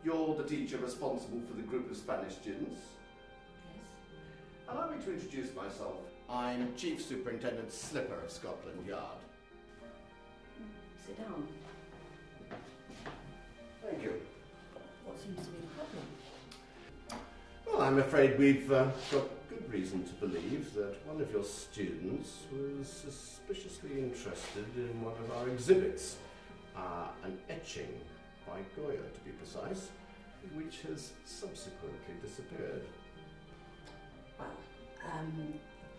you're the teacher responsible for the group of Spanish students. Yes. Allow me to introduce myself. I'm Chief Superintendent Slipper of Scotland Yard. Sit down. Thank you. What seems to be the problem? Well, I'm afraid we've got good reason to believe that one of your students was suspiciously interested in one of our exhibits, an etching by Goya, to be precise, which has subsequently disappeared. Well,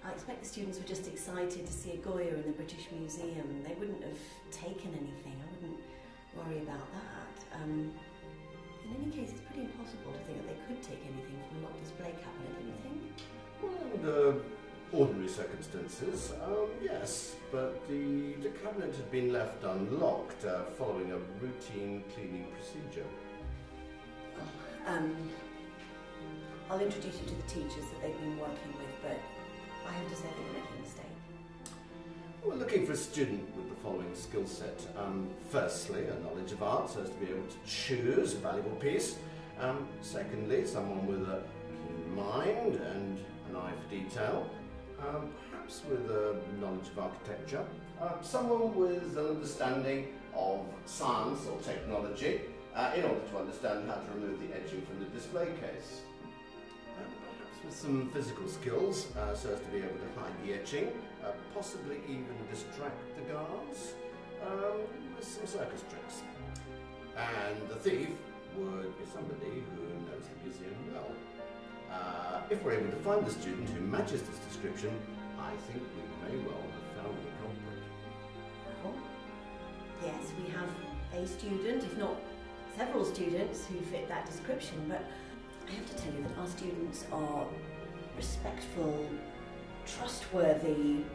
I expect the students were just excited to see a Goya in the British Museum. They wouldn't have taken anything. I wouldn't worry about that. In any case, it's pretty impossible to think that they could take anything from a locked display cabinet, don't you think? Well, under ordinary circumstances, yes, but the cabinet had been left unlocked following a routine cleaning procedure. I'll introduce you to the teachers that they've been working with, but I have to say they're making a mistake. We're looking for a student with the following skill set. Firstly, a knowledge of art so as to be able to choose a valuable piece. Secondly, someone with a keen mind and an eye for detail. Perhaps with a knowledge of architecture. Someone with an understanding of science or technology in order to understand how to remove the etching from the display case. Perhaps with some physical skills so as to be able to hide the etching, possibly even distract the guards with some circus tricks. And the thief would be somebody who knows the museum well. If we're able to find the student who matches this description, I think we may well have found the culprit. Well, yes, we have a student, if not several students, who fit that description, but I have to tell you that our students are respectful, trustworthy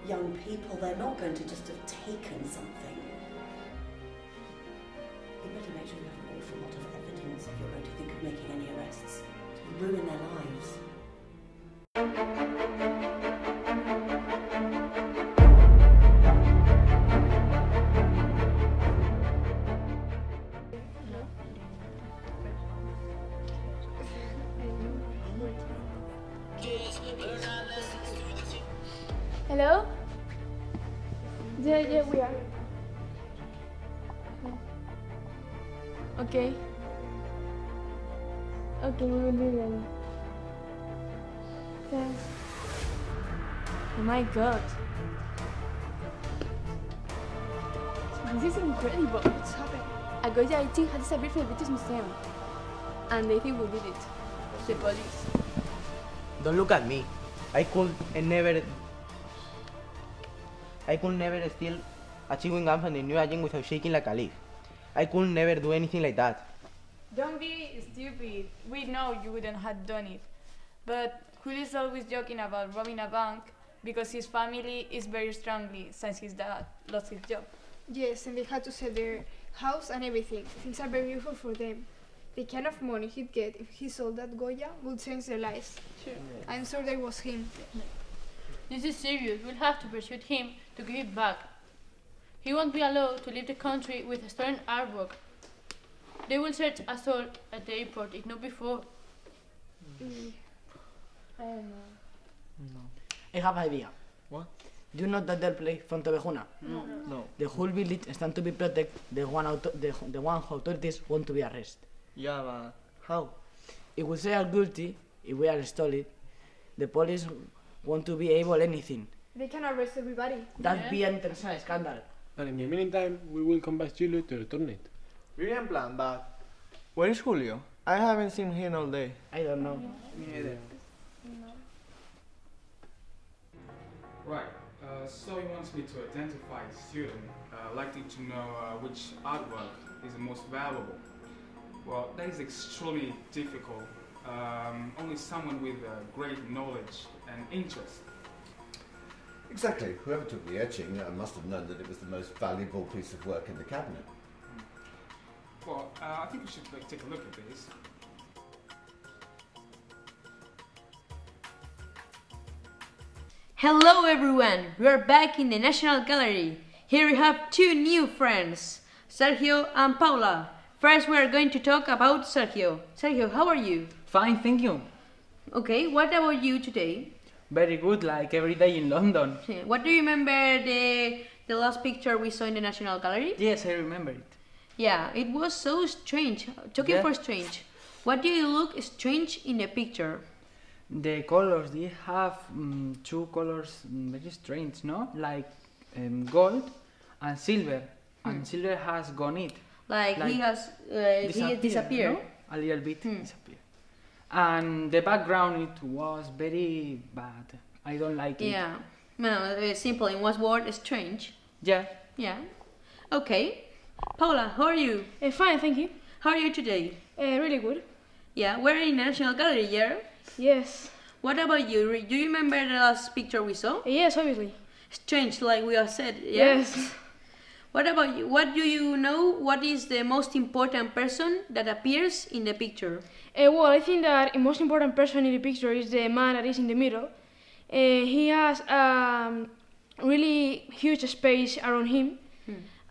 young people. They're not going to just have taken something. You better make sure you have an awful lot of evidence if you're going to think of making any arrests. It will ruin their lives. Hello? Yeah, we are. Okay. Okay, we will be ready. Thanks. Oh my god. This is incredible. What's happened? A Goya etching had disappeared from the British Museum. And they think we did it. The police. Don't look at me. I could never steal a chewing gum from the new agent without shaking like a leaf. I could never do anything like that. Don't be stupid. We know you wouldn't have done it. But Julio is always joking about robbing a bank because his family is very strongly since his dad lost his job. Yes, and they had to sell their house and everything. Things are very useful for them. The kind of money he'd get if he sold that Goya would change their lives. Sure. I'm sure that was him. This is serious. We'll have to pursue him to give it back. He won't be allowed to leave the country with stolen artwork. They will search us all at the airport, if not before. I don't know. No. I have an idea. What? Do you know that they'll play Fontevejuna? No. The whole village stands to be protected. The one authorities want to be arrested. Yeah, but how? If we say are guilty, if we are stolen, the police want to be able anything. They can arrest everybody. That'd be an international scandal. And in the meantime, we will convince Julio to return it. Brilliant plan, but where is Julio? I haven't seen him all day. I don't know. Me neither. Right, so he wants me to identify a student, likely to know which artwork is the most valuable. Well, that is extremely difficult. Only someone with great knowledge and interest. Exactly. Whoever took the etching must have known that it was the most valuable piece of work in the cabinet. Well, I think we should take a look at this. Hello everyone, we are back in the National Gallery. Here we have two new friends, Sergio and Paula. First, we are going to talk about Sergio. Sergio, how are you? Fine, thank you. Okay, what about you today? Very good, like every day in London. What do you remember the last picture we saw in the National Gallery? Yes, I remember it. Yeah, it was so strange. Talking for strange. What do you look strange in the picture? The colors, they have two colors very strange, no? Like gold and silver. And silver has gone it. Like he has disappeared. No? A little bit disappeared. And the background, it was very bad. I don't like it. Yeah. No, simple in one word, strange. Yeah. Yeah. Okay. Paula, how are you? Fine, thank you. How are you today? Really good. Yeah, we're in the National Gallery, yeah? Yes. What about you? Do you remember the last picture we saw? Yes, obviously. Strange, like we have said, yeah? Yes. What about you? What do you know? What is the most important person that appears in the picture? Well, I think that the most important person in the picture is the man that is in the middle. He has really huge space around him,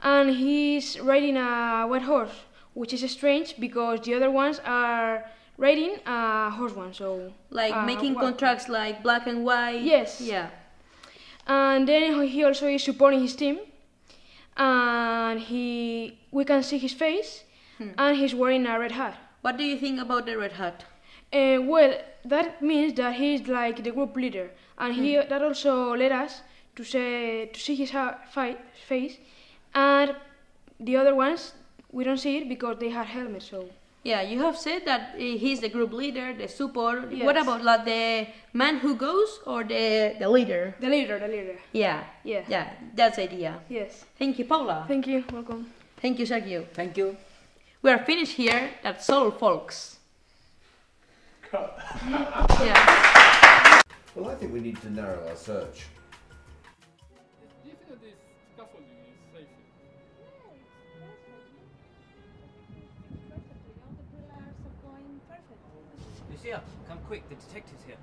and he's riding a white horse, which is strange because the other ones are riding a horse one. So like making contrasts like black and white. Yes. Yeah. And then he also is supporting his team, and we can see his face, and he's wearing a red hat. What do you think about the red hat? Well, that means that he's like the group leader, and that also led us to see his face, and the other ones we don't see it because they have helmets. So yeah, you have said that he's the group leader, the support. Yes. What about like the man who goes or the leader? The leader. Yeah. Yeah. Yeah, that's the idea. Yes. Thank you, Paula. Thank you. Welcome. Thank you, Sergio. Thank you. We are finished here at Soul Folks. Yeah. Well, I think we need to narrow our search. Do you think that this scaffolding is safe? Lucia, come quick, the detective's here.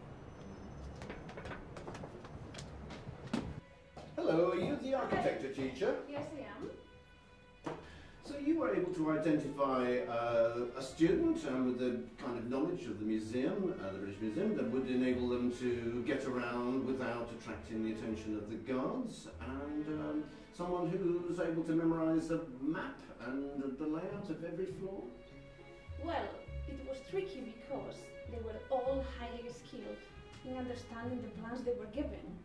Hello, are you the architecture teacher? Yes, I am. So you were able to identify a student with the kind of knowledge of the museum, the British Museum, that would enable them to get around without attracting the attention of the guards, and someone who's able to memorise a map and the layout of every floor? Well, it was tricky because they were all highly skilled in understanding the plans they were given,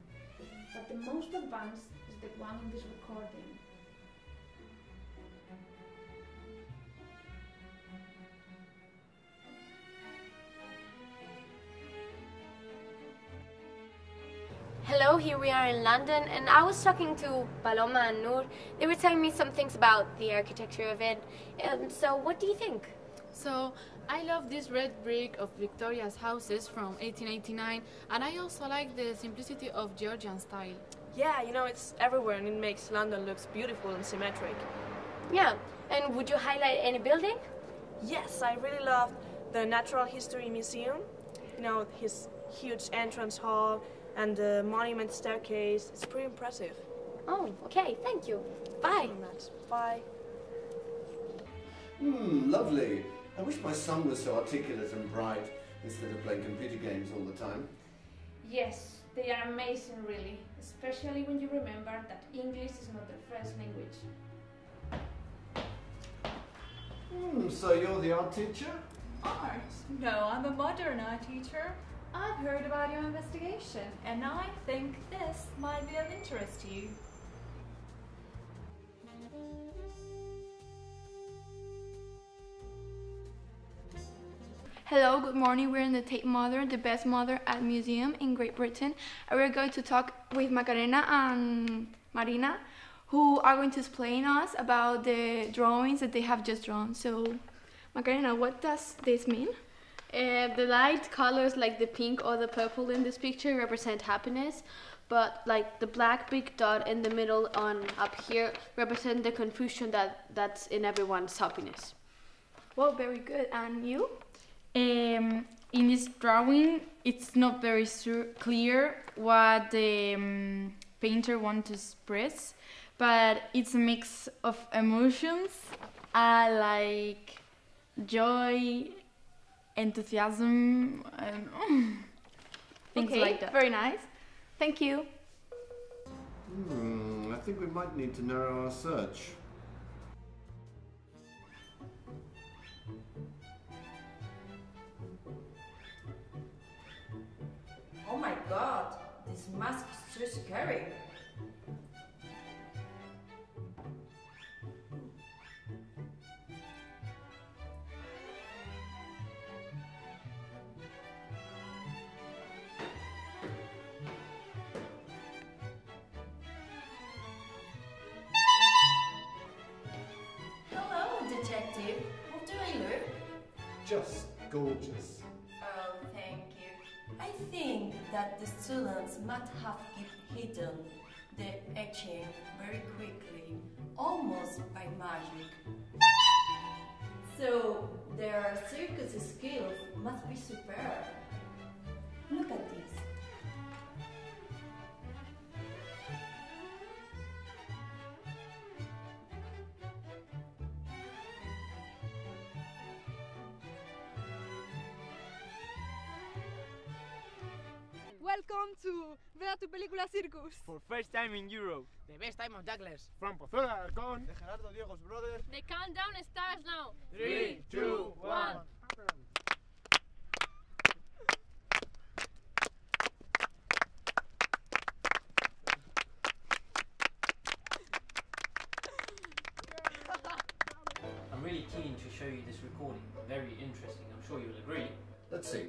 but the most advanced is the one in this recording. Hello, here we are in London, and I was talking to Paloma and Noor. They were telling me some things about the architecture of it. So what do you think? So, I love this red brick of Victoria's houses from 1889, and I also like the simplicity of Georgian style. Yeah, you know, it's everywhere and it makes London look beautiful and symmetric. Yeah, and would you highlight any building? Yes, I really love the Natural History Museum. You know, his huge entrance hall and the monument staircase. It's pretty impressive. Oh, okay, thank you. Bye. Bye. Lovely. I wish my son was so articulate and bright instead of playing computer games all the time. Yes, they are amazing, really, especially when you remember that English is not their first language. So you're the art teacher? Art? No, I'm a modern art teacher. I've heard about your investigation, and I think this might be of interest to you. Hello, good morning. We're in the Tate Modern, the best modern art museum in Great Britain. And we're going to talk with Macarena and Marina, who are going to explain us about the drawings that they have just drawn. So, Macarena, what does this mean? The light colors like the pink or the purple in this picture represent happiness, but like the black big dot in the middle on up here represent the confusion that's in everyone's happiness. Well, very good. And you? In this drawing, it's not very clear what the painter wants to express, but it's a mix of emotions. I like joy, enthusiasm, and things like that. Very nice. Thank you. I think we might need to narrow our search. Oh my god, this mask is so scary. Hello, detective. How do I look? Just gorgeous. Oh, thank you. I think that the students might have hidden the etching very quickly, almost by magic. So their circus skills must be superb. Look at this. Welcome to Vea tu Película Circus. For first time in Europe. The best time of Douglas. From Pozuelo de Alarcón, de Gerardo Diego's brothers. The countdown starts now. 3, 2, 1. I'm really keen to show you this recording. Very interesting. I'm sure you'll agree. Let's see.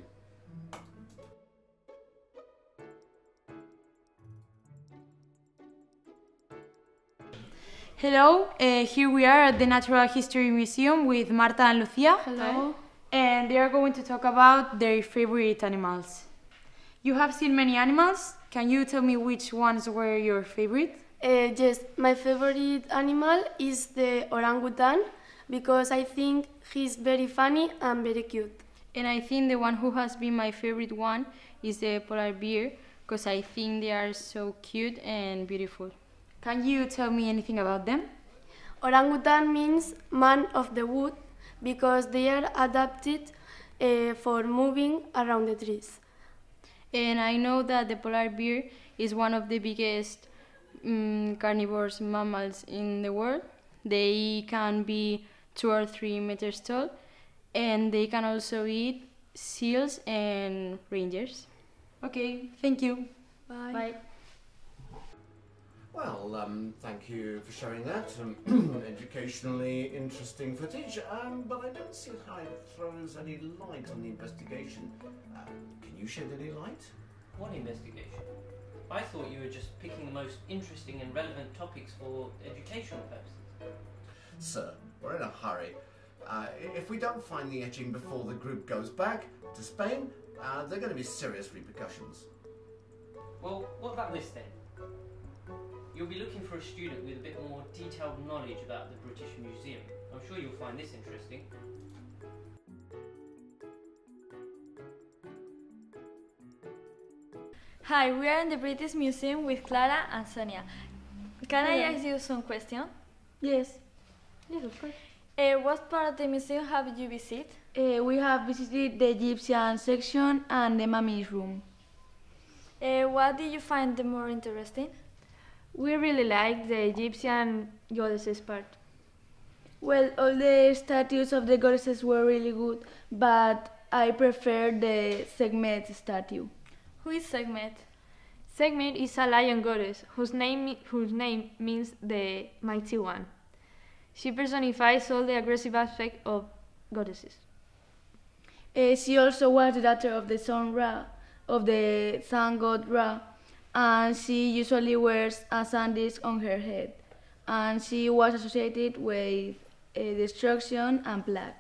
Hello, here we are at the Natural History Museum with Marta and Lucia. Hello. And they are going to talk about their favorite animals. You have seen many animals. Can you tell me which ones were your favorite? Yes, my favorite animal is the orangutan because I think he's very funny and very cute. And I think the one who has been my favorite one is the polar bear because I think they are so cute and beautiful. Can you tell me anything about them? Orangutan means man of the wood because they are adapted for moving around the trees. And I know that the polar bear is one of the biggest carnivorous mammals in the world. They can be 2 or 3 meters tall, and they can also eat seals and reindeers. Okay, thank you. Bye. Bye. Well, thank you for showing that. Educationally interesting footage, but I don't see how it throws any light on the investigation. Can you shed any light? What investigation? I thought you were just picking the most interesting and relevant topics for educational purposes. Sir, we're in a hurry. If we don't find the etching before the group goes back to Spain, there are going to be serious repercussions. Well, what about this then? You'll be looking for a student with a bit more detailed knowledge about the British Museum. I'm sure you'll find this interesting. Hi, we are in the British Museum with Clara and Sonia. Can I ask you some questions? Yes. Yes, of course. What part of the museum have you visited? We have visited the Egyptian section and the mummy's room. What did you find the more interesting? We really like the Egyptian goddesses part. Well, all the statues of the goddesses were really good, but I prefer the Sekhmet statue. Who is Sekhmet? Sekhmet is a lion goddess whose name means the mighty one. She personifies all the aggressive aspect of goddesses. She also was the daughter of the sun god Ra, and she usually wears a sun disk on her head, and she was associated with destruction and plague.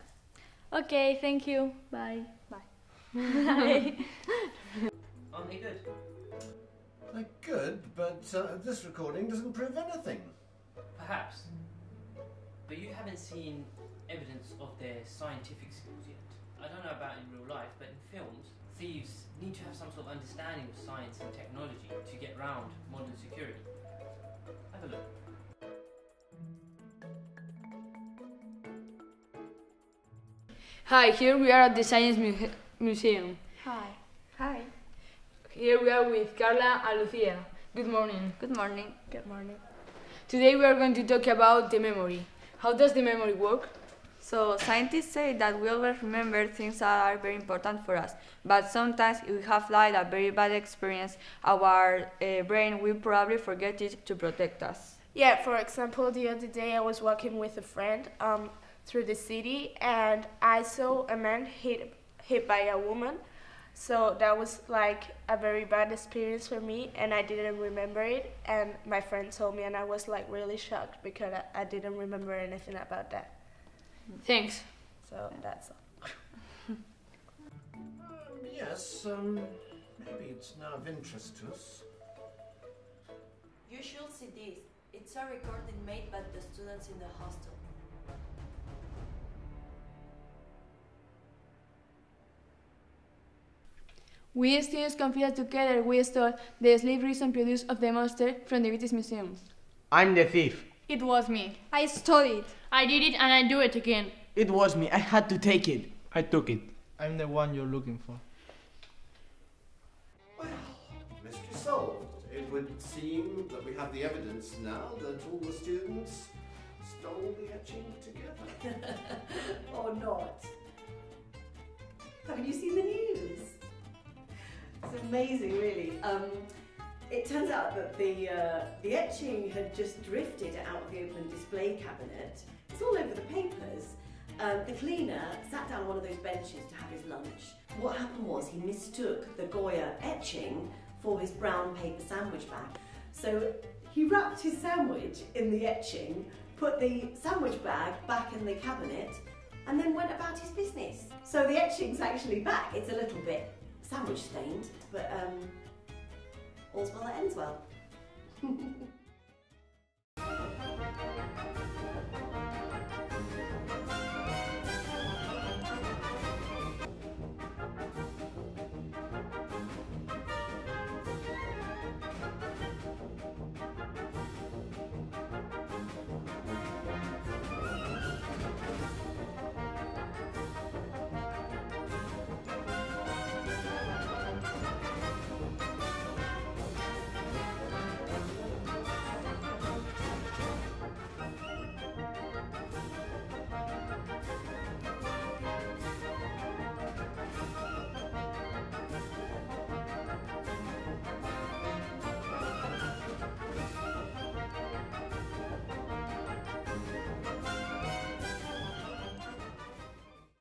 Okay, thank you. Bye. Bye. Aren't they good? They're good, but this recording doesn't prove anything. Perhaps. But you haven't seen evidence of their scientific skills yet. I don't know about in real life, but in films, thieves need to have some sort of understanding of science and technology to get round modern security. Have a look. Hi, here we are at the Science Museum. Hi. Hi. Here we are with Carla and Lucia. Good morning. Good morning. Good morning. Today we are going to talk about the memory. How does the memory work? So scientists say that we always remember things that are very important for us, but sometimes if we have like a very bad experience, our brain will probably forget it to protect us. Yeah, for example, the other day I was walking with a friend through the city and I saw a man hit by a woman. So that was like a very bad experience for me and I didn't remember it, and my friend told me and I was like really shocked because I didn't remember anything about that. Thanks. So that's all. Yes, maybe it's now of interest to us. You should see this. It's a recording made by the students in the hostel. We students competed together. We stole the slave reason produced of the monster from the British Museum. I'm the thief. It was me. I stole it. I did it and I do it again. It was me. I had to take it. I took it. I'm the one you're looking for. Well, mystery solved. It would seem that we have the evidence now that all the students stole the etching together. Or not. Haven't you seen the news? It's amazing, really. It turns out that the etching had just drifted out of the open display cabinet. It's all over the papers. The cleaner sat down on one of those benches to have his lunch. What happened was he mistook the Goya etching for his brown paper sandwich bag. So he wrapped his sandwich in the etching, put the sandwich bag back in the cabinet, and then went about his business. So the etching's actually back. It's a little bit sandwich stained, but all's well that ends well.